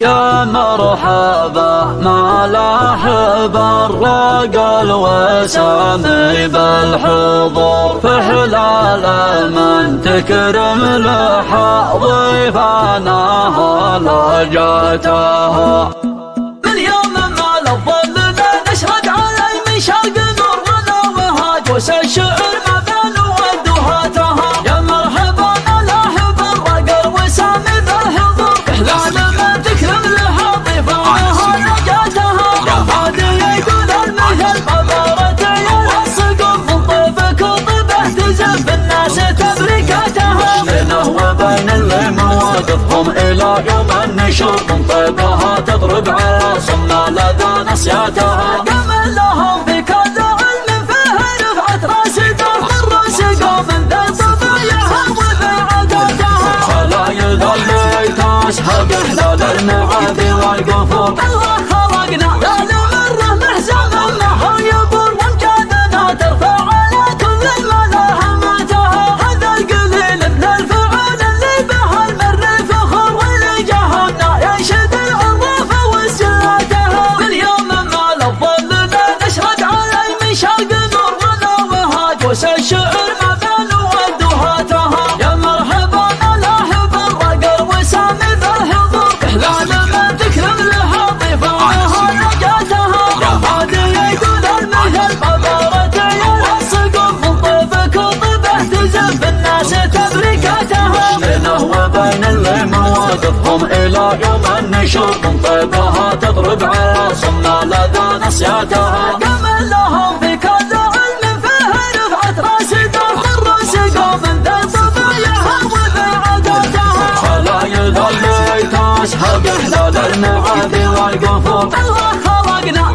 يا مرحبا ما لاحب الرجل وسامي بالحضور في حلال من تكرم لها ضيفانا لجاتها من يوم ما لفظنا نشرد علي من شرق نور ولا وهاج الشعر ما بين ودهاتها يا مرحبا ما لاحب الرجل وسامي بالحضور في حلال وقفهم إلى يوم النشور من طيبها تضرب على صمنا لدى نسياتها قمن لهم في كذا علم فيه رفعت راس دار الراس قوم ذا طبيعها وبعاداتها فلا يظل تشهق إحلال المعادي والقفور الله خلقنا لا نمره محزن معه يبور وامجادنا ترفع على كل الملاهماتها هذا القليل من الفعل اللي به المر فخر واللي جهلنا ينشد العظافة وسياتها باليوم ما لفظنا نشرد علي من شرق نور ولا وهاج الشعر ما بين ودهاتها يا مرحبا لاحب الرجل وسامي بالحضور إحلال من تكرم لها ضيفانها نجاتها يا هادي يقول المثل بضارة يلصقون من طيبك وطيبه تزف الناس تبريكاتها بينه وبين اللي مواقفهم إلى يوم النشور من طيبها تضرب على صمنا لدى نسياتها قمن لهم في كذا علم فيه رفعت راس دار الراس قوم ذا طبيعها وبعاداتها فلا يظل تشهق إحلال المعادي والقفور الله خلقنا